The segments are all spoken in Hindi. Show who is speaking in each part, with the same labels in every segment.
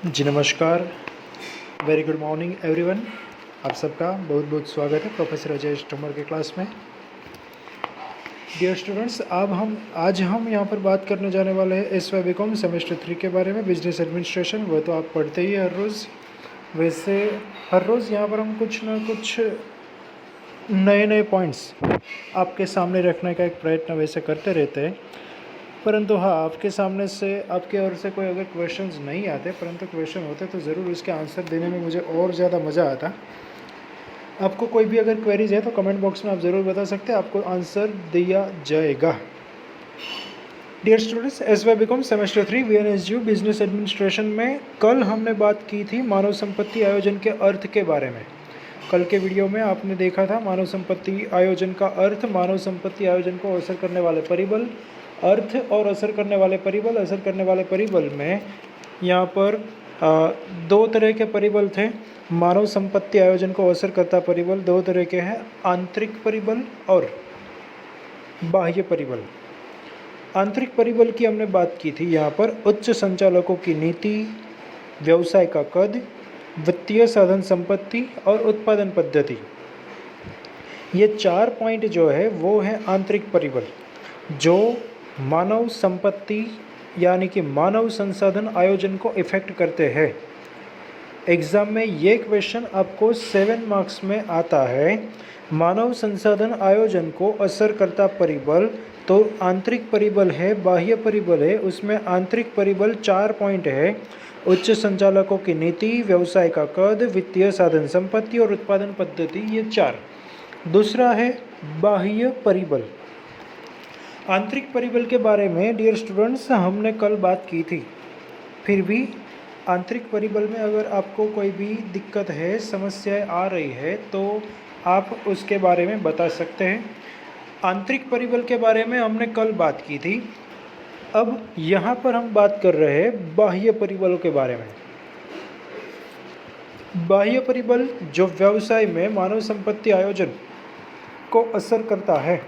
Speaker 1: जी नमस्कार, वेरी गुड मॉर्निंग एवरीवन। आप सबका बहुत बहुत स्वागत है प्रोफेसर अजय स्टमर के क्लास में। डियर स्टूडेंट्स, आज हम यहाँ पर बात करने जाने वाले हैं एस.वाई. बीकॉम सेमेस्टर 3 के बारे में, बिजनेस एडमिनिस्ट्रेशन। वो तो आप पढ़ते ही हर रोज़। वैसे हर रोज़ यहाँ पर हम कुछ ना कुछ नए नए पॉइंट्स आपके सामने रखने का एक प्रयत्न वैसे करते रहते हैं। परंतु हाँ, आपके सामने से आपके ओर से कोई अगर क्वेश्चंस नहीं आते, परंतु क्वेश्चन होते तो ज़रूर उसके आंसर देने में मुझे और ज़्यादा मज़ा आता। आपको कोई भी अगर क्वेरीज है तो कमेंट बॉक्स में आप ज़रूर बता सकते हैं, आपको आंसर दिया जाएगा। Dear students, S Y. BCom semester 3 VNSU business administration में कल हमने बात की थी मानव संपत्ति आयोजन के अर्थ के बारे में। कल के वीडियो में आपने देखा था मानव संपत्ति आयोजन का अर्थ, मानव संपत्ति आयोजन को असर करने वाले परिबल, अर्थ और असर करने वाले परिबल। असर करने वाले परिबल में यहाँ पर दो तरह के परिबल थे। मानव संपत्ति आयोजन को असर करता परिबल दो तरह के हैं, आंतरिक परिबल और बाह्य परिबल। आंतरिक परिबल की हमने बात की थी यहाँ पर उच्च संचालकों की नीति, व्यवसाय का कद, वित्तीय साधन संपत्ति और उत्पादन पद्धति। ये 4 पॉइंट जो है वो है आंतरिक परिबल, जो मानव संपत्ति यानी कि मानव संसाधन आयोजन को इफेक्ट करते हैं। एग्ज़ाम में ये क्वेश्चन आपको 7 मार्क्स में आता है। मानव संसाधन आयोजन को असर करता परिबल तो आंतरिक परिबल है, बाह्य परिबल है। उसमें आंतरिक परिबल 4 पॉइंट है, उच्च संचालकों की नीति, व्यवसाय का कद, वित्तीय साधन संपत्ति और उत्पादन पद्धति, ये 4। दूसरा है बाह्य परिबल। आंतरिक परिबल के बारे में डियर स्टूडेंट्स हमने कल बात की थी, फिर भी आंतरिक परिबल में अगर आपको कोई भी दिक्कत है, समस्याएं आ रही है तो आप उसके बारे में बता सकते हैं। आंतरिक परिबल के बारे में हमने कल बात की थी। अब यहाँ पर हम बात कर रहे हैं बाह्य परिबलों के बारे में। बाह्य परिबल जो व्यवसाय में मानव संपत्ति आयोजन को असर करता है,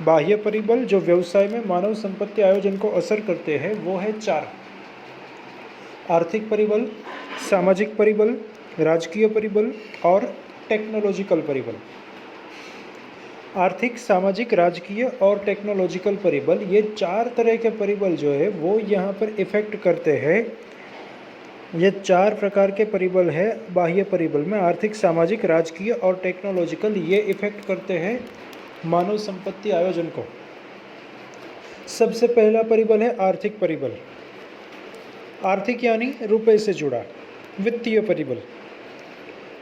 Speaker 1: बाह्य परिबल जो व्यवसाय में मानव संपत्ति आयोजन को असर करते हैं वो है 4। आर्थिक परिबल, सामाजिक परिबल, राजकीय परिबल और टेक्नोलॉजिकल परिबल। आर्थिक, सामाजिक, राजकीय और टेक्नोलॉजिकल परिबल, ये 4 तरह के परिबल जो है वो यहाँ पर इफेक्ट करते हैं। ये 4 प्रकार के परिबल है बाह्य परिबल में, आर्थिक, सामाजिक, राजकीय और टेक्नोलॉजिकल, ये इफेक्ट करते हैं मानव संपत्ति आयोजन को। सबसे पहला परिबल है आर्थिक परिबल। आर्थिक यानी रुपए से जुड़ा। वित्तीय परिबल,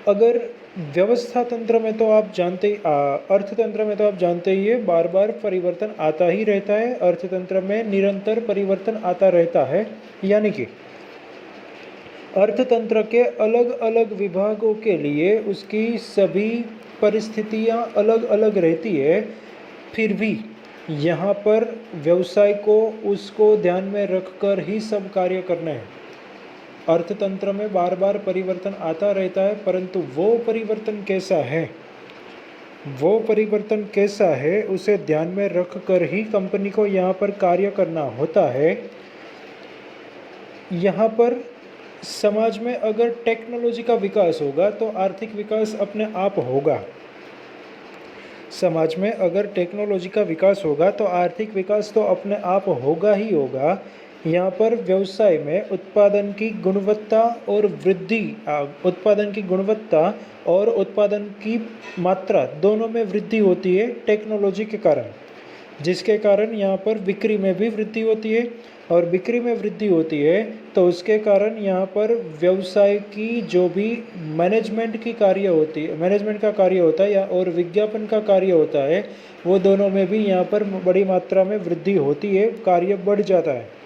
Speaker 1: अगर व्यवस्था तंत्र में तो आप जानते, अर्थतंत्र में तो आप जानते ही है, बार बार परिवर्तन आता ही रहता है। अर्थतंत्र में निरंतर परिवर्तन आता रहता है, यानी कि अर्थतंत्र के अलग अलग विभागों के लिए उसकी सभी परिस्थितियां अलग अलग रहती है। फिर भी यहाँ पर व्यवसाय को उसको ध्यान में रखकर ही सब कार्य करने हैं। अर्थतंत्र में बार बार परिवर्तन आता रहता है, परंतु वो परिवर्तन कैसा है, वो परिवर्तन कैसा है उसे ध्यान में रखकर ही कंपनी को यहाँ पर कार्य करना होता है। यहाँ पर समाज में अगर टेक्नोलॉजी का विकास होगा तो आर्थिक विकास अपने आप होगा। समाज में अगर टेक्नोलॉजी का विकास होगा तो आर्थिक विकास तो अपने आप होगा ही होगा। यहाँ पर व्यवसाय में उत्पादन की गुणवत्ता और वृद्धि, उत्पादन की गुणवत्ता और उत्पादन की मात्रा दोनों में वृद्धि होती है टेक्नोलॉजी के कारण, जिसके कारण यहाँ पर बिक्री में भी वृद्धि होती है। और बिक्री में वृद्धि होती है तो उसके कारण यहाँ पर व्यवसाय की जो भी मैनेजमेंट की कार्य होती है, मैनेजमेंट का कार्य होता है या और विज्ञापन का कार्य होता है, वो दोनों में भी यहाँ पर बड़ी मात्रा में वृद्धि होती है, कार्य बढ़ जाता है।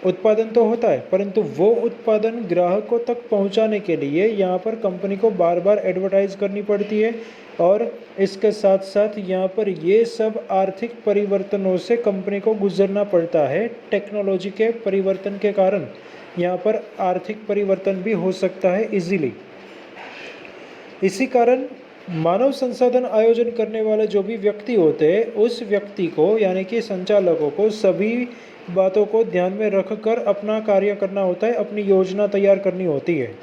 Speaker 1: उत्पादन तो होता है, परंतु वो उत्पादन ग्राहकों तक पहुंचाने के लिए यहाँ पर कंपनी को बार बार एडवर्टाइज करनी पड़ती है। और इसके साथ साथ यहाँ पर ये सब आर्थिक परिवर्तनों से कंपनी को गुजरना पड़ता है। टेक्नोलॉजी के परिवर्तन के कारण यहाँ पर आर्थिक परिवर्तन भी हो सकता है इजीली। इसी कारण मानव संसाधन आयोजन करने वाले जो भी व्यक्ति होते हैं उस व्यक्ति को यानी कि संचालकों को सभी बातों को ध्यान में रखकर अपना कार्य करना होता है, अपनी योजना तैयार करनी होती है।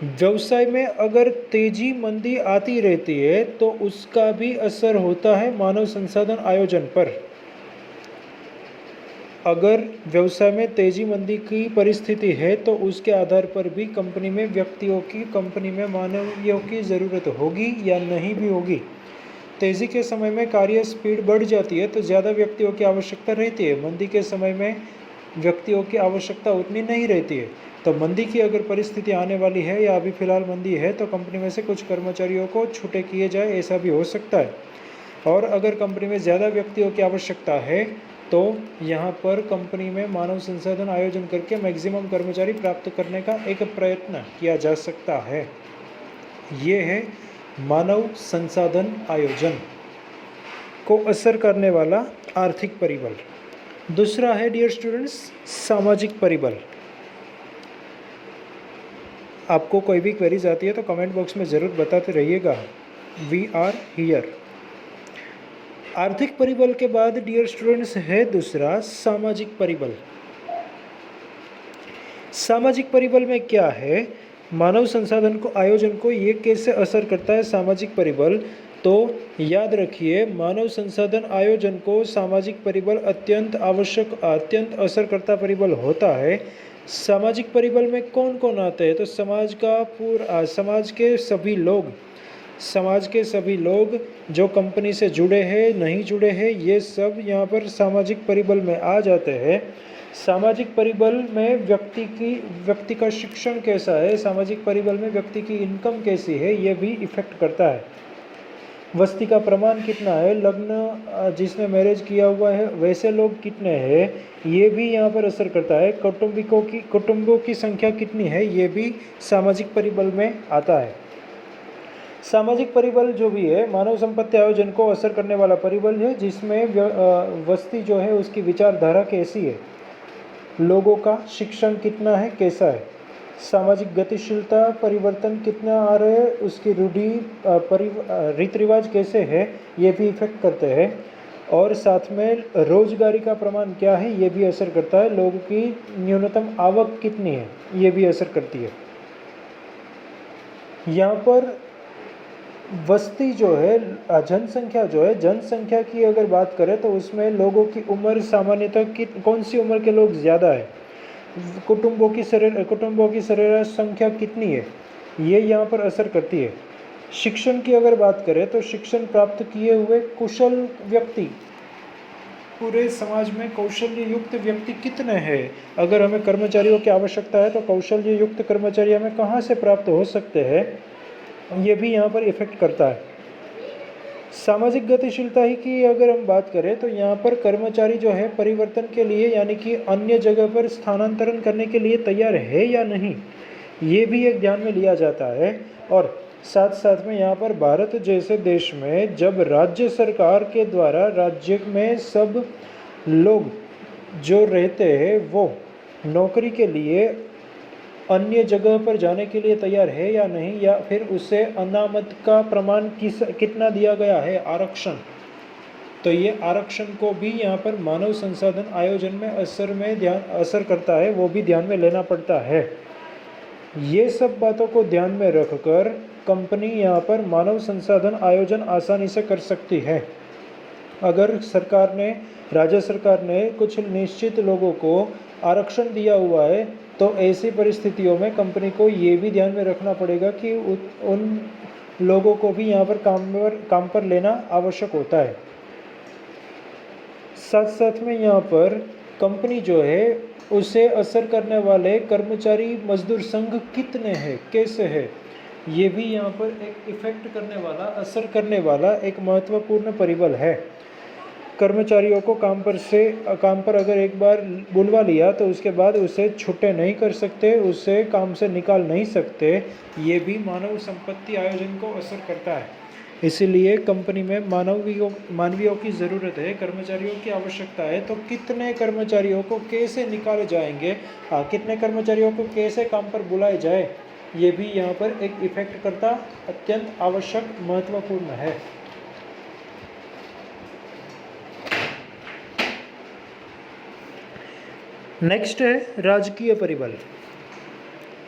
Speaker 1: व्यवसाय में अगर तेजी मंदी आती रहती है तो उसका भी असर होता है मानव संसाधन आयोजन पर। अगर व्यवसाय में तेजी मंदी की परिस्थिति है तो उसके आधार पर भी कंपनी में व्यक्तियों की, कंपनी में मानवियों की ज़रूरत होगी या नहीं भी होगी। तेज़ी के समय में कार्य स्पीड बढ़ जाती है तो ज़्यादा व्यक्तियों की आवश्यकता रहती है, मंदी के समय में व्यक्तियों की आवश्यकता उतनी नहीं रहती है। तो मंदी की अगर परिस्थिति आने वाली है या अभी फ़िलहाल मंदी है तो कंपनी में से कुछ कर्मचारियों को छूटे किए जाए, ऐसा भी हो सकता है। और अगर कंपनी में ज़्यादा व्यक्तियों की आवश्यकता है तो यहाँ पर कंपनी में मानव संसाधन आयोजन करके मैक्सिमम कर्मचारी प्राप्त करने का एक प्रयत्न किया जा सकता है। ये है मानव संसाधन आयोजन को असर करने वाला आर्थिक परिबल। दूसरा है डियर स्टूडेंट्स सामाजिक परिबल। आपको कोई भी क्वेरीज आती है तो कमेंट बॉक्स में ज़रूर बताते रहिएगा, वी आर हियर। आर्थिक परिबल के बाद डियर स्टूडेंट्स है दूसरा सामाजिक परिबल। सामाजिक परिबल में क्या है, मानव संसाधन को आयोजन को ये कैसे असर करता है सामाजिक परिबल। तो याद रखिए मानव संसाधन आयोजन को सामाजिक परिबल अत्यंत आवश्यक, अत्यंत असरकर्ता परिबल होता है। सामाजिक परिबल में कौन कौन आते हैं तो समाज के सभी लोग जो कंपनी से जुड़े हैं, नहीं जुड़े हैं, ये सब यहाँ पर सामाजिक परिबल में आ जाते हैं। सामाजिक परिबल में व्यक्ति का शिक्षण कैसा है, सामाजिक परिबल में व्यक्ति की इनकम कैसी है, ये भी इफेक्ट करता है। वस्ती का प्रमाण कितना है, लग्न जिसने मैरिज किया हुआ है वैसे लोग कितने हैं, ये भी यहाँ पर असर करता है। कुटुंबों की संख्या कितनी है, ये भी सामाजिक परिबल में आता है। सामाजिक परिबल जो भी है मानव संपत्ति आयोजन को असर करने वाला परिबल है, जिसमें वस्ती जो है उसकी विचारधारा कैसी है, लोगों का शिक्षण कितना है, कैसा है, सामाजिक गतिशीलता परिवर्तन कितना आ रहे हैं, उसकी रीति रिवाज कैसे है, ये भी इफेक्ट करते हैं। और साथ में रोजगारी का प्रमाण क्या है, ये भी असर करता है। लोगों की न्यूनतम आवक कितनी है, ये भी असर करती है। यहाँ पर वस्ती जो है, जनसंख्या की अगर बात करें तो उसमें लोगों की उम्र सामान्यतः कौन सी उम्र के लोग ज़्यादा है, कुटुंबों की सरेराश संख्या कितनी है, ये यहाँ पर असर करती है। शिक्षण की अगर बात करें तो शिक्षण प्राप्त किए हुए कुशल व्यक्ति, पूरे समाज में कौशल्य युक्त व्यक्ति कितने हैं। अगर हमें कर्मचारियों की आवश्यकता है तो कौशल्य युक्त कर्मचारी हमें कहाँ से प्राप्त हो सकते हैं, ये भी यहाँ पर इफेक्ट करता है। सामाजिक गतिशीलता ही की अगर हम बात करें तो यहाँ पर कर्मचारी जो है परिवर्तन के लिए यानी कि अन्य जगह पर स्थानांतरण करने के लिए तैयार है या नहीं, ये भी एक ध्यान में लिया जाता है। और साथ साथ में यहाँ पर भारत जैसे देश में जब राज्य सरकार के द्वारा राज्य में सब लोग जो रहते हैं वो नौकरी के लिए अन्य जगह पर जाने के लिए तैयार है या नहीं, या फिर उसे अनामत का प्रमाण कितना दिया गया है, आरक्षण, तो ये आरक्षण को भी यहाँ पर मानव संसाधन आयोजन में असर करता है, वो भी ध्यान में लेना पड़ता है। ये सब बातों को ध्यान में रखकर कंपनी यहाँ पर मानव संसाधन आयोजन आसानी से कर सकती है। अगर राज्य सरकार ने कुछ निश्चित लोगों को आरक्षण दिया हुआ है तो ऐसी परिस्थितियों में कंपनी को ये भी ध्यान में रखना पड़ेगा कि उन लोगों को भी यहाँ पर काम पर लेना आवश्यक होता है। साथ साथ में यहाँ पर कंपनी जो है उसे असर करने वाले कर्मचारी मजदूर संघ कितने हैं, कैसे है, ये भी यहाँ पर एक इफेक्ट करने वाला, असर करने वाला एक महत्वपूर्ण परिबल है। कर्मचारियों को काम पर अगर एक बार बुलवा लिया तो उसके बाद उसे छुट्टे नहीं कर सकते, उसे काम से निकाल नहीं सकते, ये भी मानव संपत्ति आयोजन को असर करता है। इसीलिए कंपनी में मानवियों की ज़रूरत है, कर्मचारियों की आवश्यकता है। तो कितने कर्मचारियों को कैसे निकाले जाएंगे, कितने कर्मचारियों को कैसे काम पर बुलाए जाए, ये भी यहाँ पर एक इफेक्ट करता अत्यंत आवश्यक महत्वपूर्ण है। नेक्स्ट है राजकीय परिबल।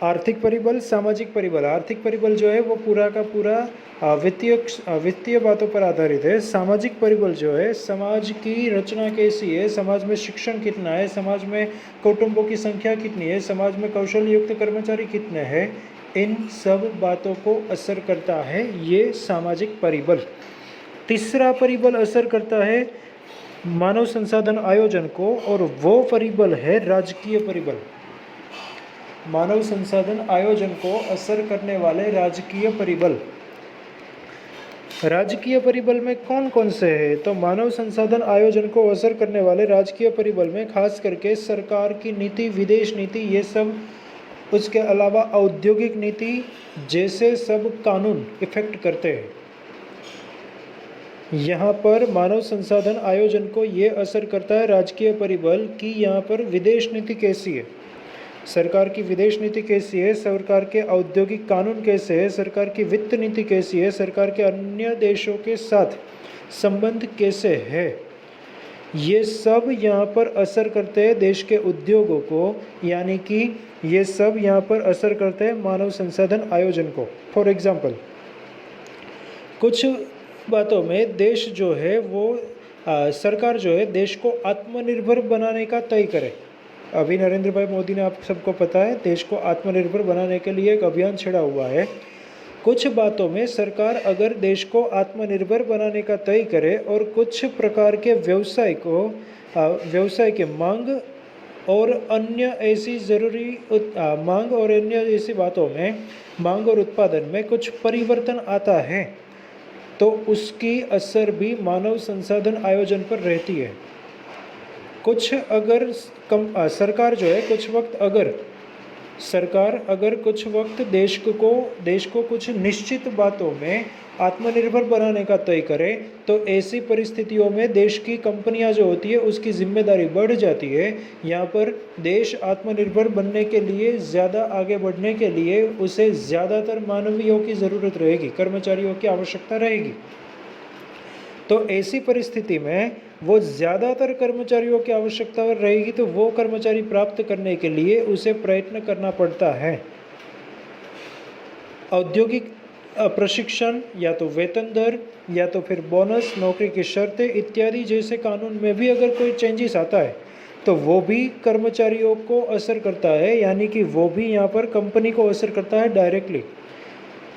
Speaker 1: आर्थिक परिबल, सामाजिक परिबल। आर्थिक परिबल जो है वो पूरा का पूरा वित्तीय बातों पर आधारित है। सामाजिक परिबल जो है समाज की रचना कैसी है, समाज में शिक्षण कितना है, समाज में कुटुंबों की संख्या कितनी है, समाज में कौशल युक्त कर्मचारी कितने हैं, इन सब बातों को असर करता है ये सामाजिक परिबल। तीसरा परिबल असर करता है मानव संसाधन आयोजन को, और वो परिबल है राजकीय परिबल। मानव संसाधन आयोजन को असर करने वाले राजकीय परिबल। राजकीय परिबल में कौन कौन से हैं? तो मानव संसाधन आयोजन को असर करने वाले राजकीय परिबल में खास करके सरकार की नीति, विदेश नीति, ये सब, उसके अलावा औद्योगिक नीति जैसे सब कानून इफेक्ट करते हैं। यहाँ पर मानव संसाधन आयोजन को ये असर करता है राजकीय परिबल कि यहाँ पर विदेश नीति कैसी है, सरकार की विदेश नीति कैसी है, सरकार के औद्योगिक कानून कैसे है, सरकार की वित्त नीति कैसी है, सरकार के अन्य देशों के साथ संबंध कैसे है, ये सब यहाँ पर असर करते हैं देश के उद्योगों को, यानी कि ये सब यहाँ पर असर करते हैं मानव संसाधन आयोजन को। फॉर एग्जाम्पल, कुछ बातों में देश जो है वो सरकार जो है देश को आत्मनिर्भर बनाने का तय करे। अभी नरेंद्र भाई मोदी ने, आप सबको पता है, देश को आत्मनिर्भर बनाने के लिए एक अभियान छेड़ा हुआ है। कुछ बातों में सरकार अगर देश को आत्मनिर्भर बनाने का तय करे और कुछ प्रकार के व्यवसाय के मांग और अन्य ऐसी बातों में, मांग और उत्पादन में कुछ परिवर्तन आता है, तो उसकी असर भी मानव संसाधन आयोजन पर रहती है। कुछ अगर सरकार जो है कुछ वक्त देश को कुछ निश्चित बातों में आत्मनिर्भर बनाने का तय करे, तो ऐसी परिस्थितियों में देश की कंपनियां जो होती है उसकी जिम्मेदारी बढ़ जाती है। यहाँ पर देश आत्मनिर्भर बनने के लिए, ज़्यादा आगे बढ़ने के लिए उसे ज़्यादातर मानवीयों की ज़रूरत रहेगी, कर्मचारियों की आवश्यकता रहेगी। तो ऐसी परिस्थिति में वो ज़्यादातर कर्मचारियों की आवश्यकता रहेगी, तो वो कर्मचारी प्राप्त करने के लिए उसे प्रयत्न करना पड़ता है। औद्योगिक प्रशिक्षण, या तो वेतन दर, या तो फिर बोनस, नौकरी की शर्तें इत्यादि जैसे कानून में भी अगर कोई चेंजेस आता है तो वो भी कर्मचारियों को असर करता है, यानी कि वो भी यहाँ पर कंपनी को असर करता है डायरेक्टली।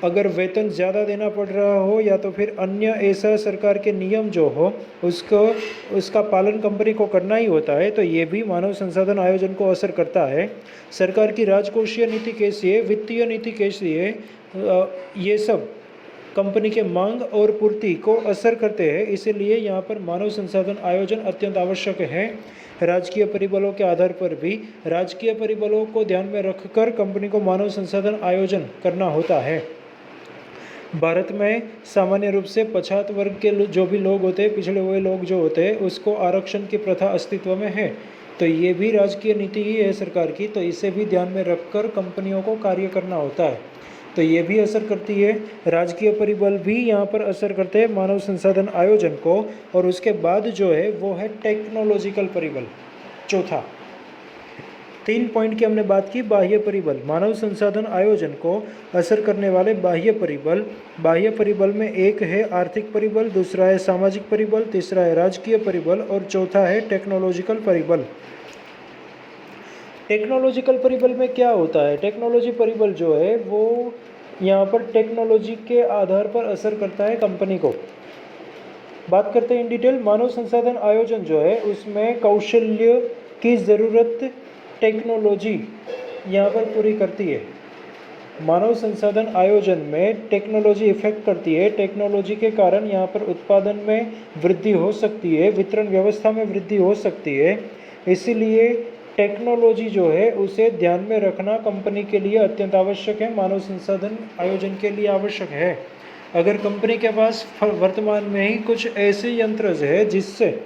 Speaker 1: अगर वेतन ज़्यादा देना पड़ रहा हो या तो फिर अन्य ऐसा सरकार के नियम जो हो उसका पालन कंपनी को करना ही होता है, तो ये भी मानव संसाधन आयोजन को असर करता है। सरकार की राजकोषीय नीति कैसी है, वित्तीय नीति कैसी है, ये सब कंपनी के मांग और पूर्ति को असर करते हैं। इसीलिए यहाँ पर मानव संसाधन आयोजन अत्यंत आवश्यक है। राजकीय परिबलों के आधार पर भी राजकीय परिबलों को ध्यान में रखकर कंपनी को मानव संसाधन आयोजन करना होता है। भारत में सामान्य रूप से पछात वर्ग के जो भी लोग होते हैं, पिछड़े हुए लोग जो होते हैं, उसको आरक्षण की प्रथा अस्तित्व में है, तो ये भी राजकीय नीति ही है सरकार की, तो इसे भी ध्यान में रखकर कंपनियों को कार्य करना होता है। तो ये भी असर करती है, राजकीय परिबल भी यहाँ पर असर करते हैं मानव संसाधन आयोजन को। और उसके बाद जो है वो है टेक्नोलॉजिकल परिबल, चौथा। 3 पॉइंट की हमने बात की। बाह्य परिबल, मानव संसाधन आयोजन को असर करने वाले बाह्य परिबल। बाह्य परिबल में एक है आर्थिक परिबल, दूसरा है सामाजिक परिबल, तीसरा है राजकीय परिबल और चौथा है टेक्नोलॉजिकल परिबल। टेक्नोलॉजिकल परिबल में क्या होता है? टेक्नोलॉजी परिबल जो है वो यहाँ पर टेक्नोलॉजी के आधार पर असर करता है कंपनी को। बात करते हैं इन डिटेल। मानव संसाधन आयोजन जो है उसमें कौशल्य की ज़रूरत टेक्नोलॉजी यहाँ पर पूरी करती है। मानव संसाधन आयोजन में टेक्नोलॉजी इफेक्ट करती है। टेक्नोलॉजी के कारण यहाँ पर उत्पादन में वृद्धि हो सकती है, वितरण व्यवस्था में वृद्धि हो सकती है। इसीलिए टेक्नोलॉजी जो है उसे ध्यान में रखना कंपनी के लिए अत्यंत आवश्यक है, मानव संसाधन आयोजन के लिए आवश्यक है। अगर कंपनी के पास वर्तमान में ही कुछ ऐसे यंत्र है जिससे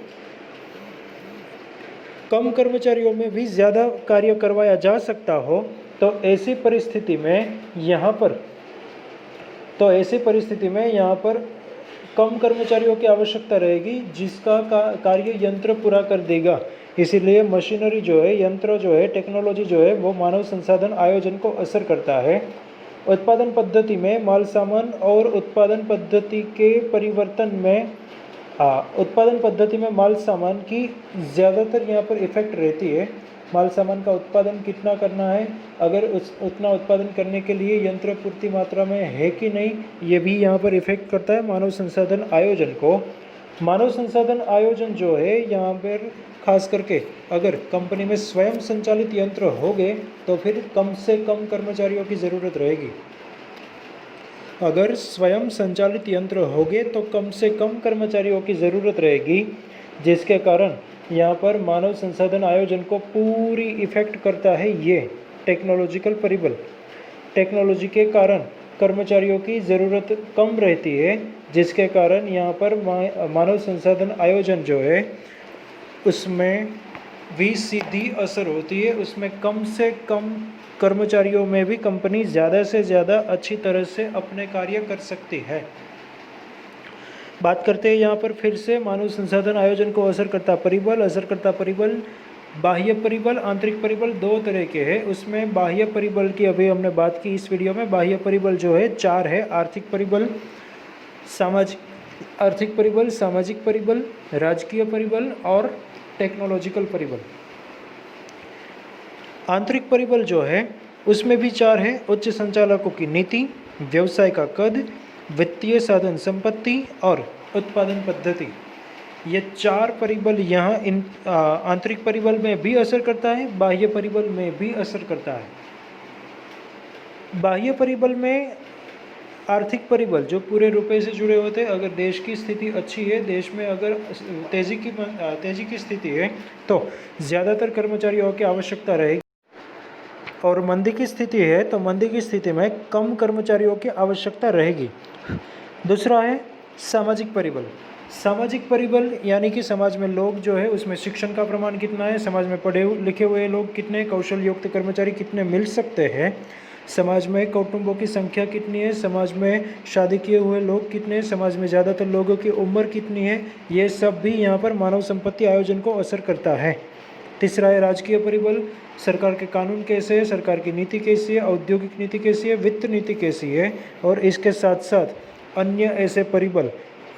Speaker 1: कम कर्मचारियों में भी ज़्यादा कार्य करवाया जा सकता हो, तो ऐसी परिस्थिति में यहाँ पर कम कर्मचारियों की आवश्यकता रहेगी जिसका कार्य यंत्र पूरा कर देगा। इसीलिए मशीनरी जो है, यंत्र जो है, टेक्नोलॉजी जो है, वो मानव संसाधन आयोजन को असर करता है। उत्पादन पद्धति में माल सामान और उत्पादन पद्धति के परिवर्तन में उत्पादन पद्धति में माल सामान की ज़्यादातर यहाँ पर इफेक्ट रहती है। माल सामान का उत्पादन कितना करना है, अगर उतना उत्पादन करने के लिए यंत्र पूर्ति मात्रा में है कि नहीं, ये भी यहाँ पर इफेक्ट करता है मानव संसाधन आयोजन को। मानव संसाधन आयोजन जो है यहाँ पर खास करके अगर कंपनी में स्वयं संचालित यंत्र हो गए तो फिर कम से कम कर्मचारियों की ज़रूरत रहेगी। अगर स्वयं संचालित यंत्र हो गए तो कम से कम कर्मचारियों की ज़रूरत रहेगी, जिसके कारण यहाँ पर मानव संसाधन आयोजन को पूरी इफेक्ट करता है ये टेक्नोलॉजिकल परिबल। टेक्नोलॉजी के कारण कर्मचारियों की ज़रूरत कम रहती है, जिसके कारण यहाँ पर मानव संसाधन आयोजन जो है उसमें भी सीधी असर होती है। उसमें कम से कम कर्मचारियों में भी कंपनी ज़्यादा से ज़्यादा अच्छी तरह से अपने कार्य कर सकती है। बात करते हैं यहाँ पर फिर से मानव संसाधन आयोजन को असर करता परिबल, बाह्य परिबल, आंतरिक परिबल दो तरह के हैं। उसमें बाह्य परिबल की अभी हमने बात की इस वीडियो में। बाह्य परिबल जो है 4 है: आर्थिक परिबल, सामाजिक परिबल, राजकीय परिबल और टेक्नोलॉजिकल परिबल। आंतरिक परिबल जो है उसमें भी 4 है: उच्च संचालकों की नीति, व्यवसाय का कद, वित्तीय साधन संपत्ति और उत्पादन पद्धति। ये 4 परिबल यहाँ इन आंतरिक परिबल में भी असर करता है, बाह्य परिबल में भी असर करता है। बाह्य परिबल में आर्थिक परिबल जो पूरे रुपए से जुड़े होते हैं। अगर देश की स्थिति अच्छी है, देश में अगर तेजी की स्थिति है तो ज़्यादातर कर्मचारियों की आवश्यकता रहेगी, और मंदी की स्थिति है तो मंदी की स्थिति में कम कर्मचारियों की आवश्यकता रहेगी। दूसरा है सामाजिक परिबल। सामाजिक परिबल यानी कि समाज में लोग जो है उसमें शिक्षण का प्रमाण कितना है, समाज में पढ़े लिखे हुए लोग कितने, कौशल युक्त कर्मचारी कितने मिल सकते हैं, समाज में कौटुंबों की संख्या कितनी है, समाज में शादी किए हुए लोग कितने, समाज में ज़्यादातर लोगों की उम्र कितनी है, ये सब भी यहाँ पर मानव संपत्ति आयोजन को असर करता है। तीसरा है राजकीय परिबल। सरकार के कानून कैसे है, सरकार की नीति कैसी है, औद्योगिक नीति कैसी है, वित्त नीति कैसी है, और इसके साथ साथ अन्य ऐसे परिबल,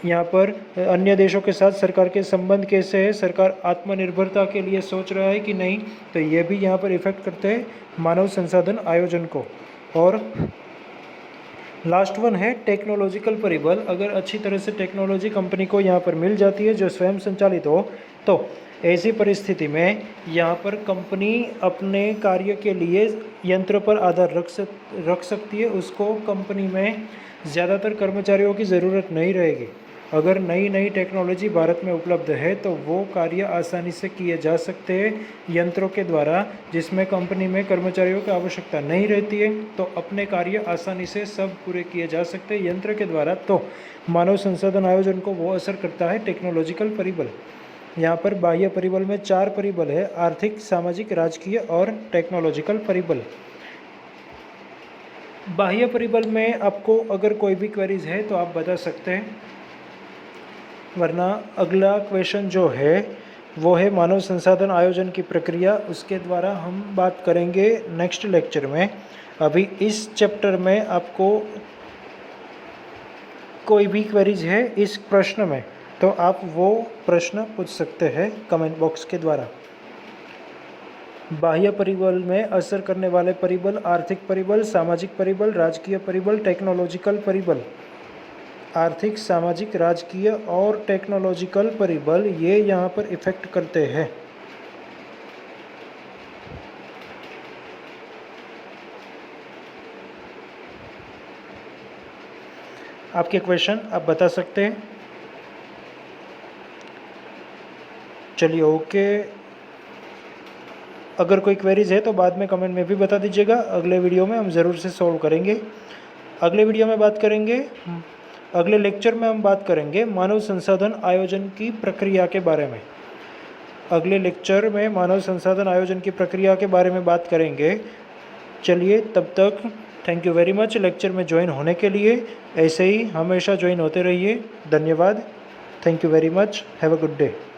Speaker 1: यहाँ पर अन्य देशों के साथ सरकार के संबंध कैसे है, सरकार आत्मनिर्भरता के लिए सोच रहा है कि नहीं, तो ये भी यहाँ पर इफेक्ट करते हैं मानव संसाधन आयोजन को। और लास्ट वन है टेक्नोलॉजिकल परिबल। अगर अच्छी तरह से टेक्नोलॉजी कंपनी को यहाँ पर मिल जाती है जो स्वयं संचालित हो, तो ऐसी परिस्थिति में यहाँ पर कंपनी अपने कार्य के लिए यंत्र पर आधार रख सकती है। उसको कंपनी में ज़्यादातर कर्मचारियों की ज़रूरत नहीं रहेगी। अगर नई टेक्नोलॉजी भारत में उपलब्ध है तो वो कार्य आसानी से किए जा सकते हैं यंत्रों के द्वारा, जिसमें कंपनी में कर्मचारियों की आवश्यकता नहीं रहती है, तो अपने कार्य आसानी से सब पूरे किए जा सकते हैं यंत्र के द्वारा। तो मानव संसाधन आयोजन को वो असर करता है टेक्नोलॉजिकल परिबल। यहाँ पर बाह्य परिबल में 4 परिबल है: आर्थिक, सामाजिक, राजकीय और टेक्नोलॉजिकल परिबल। बाह्य परिबल में आपको अगर कोई भी क्वेरीज है तो आप बता सकते हैं, वरना अगला क्वेश्चन जो है वो है मानव संसाधन आयोजन की प्रक्रिया। उसके द्वारा हम बात करेंगे नेक्स्ट लेक्चर में। अभी इस चैप्टर में आपको कोई भी क्वेरीज है इस प्रश्न में तो आप वो प्रश्न पूछ सकते हैं कमेंट बॉक्स के द्वारा। बाह्य परिबल में असर करने वाले परिबल: आर्थिक परिबल, सामाजिक परिबल, राजकीय परिबल, टेक्नोलॉजिकल परिबल। आर्थिक, सामाजिक, राजकीय और टेक्नोलॉजिकल परिबल ये यहाँ पर इफेक्ट करते हैं। आपके क्वेश्चन आप बता सकते हैं। चलिए ओके, अगर कोई क्वेरीज है तो बाद में कमेंट में भी बता दीजिएगा। अगले वीडियो में हम ज़रूर से सॉल्व करेंगे। अगले वीडियो में बात करेंगे, अगले लेक्चर में हम बात करेंगे मानव संसाधन आयोजन की प्रक्रिया के बारे में। अगले लेक्चर में मानव संसाधन आयोजन की प्रक्रिया के बारे में बात करेंगे। चलिए तब तक thank you very much lecture में ज्वाइन होने के लिए। ऐसे ही हमेशा ज्वाइन होते रहिए। धन्यवाद। Thank you very much. Have a good day.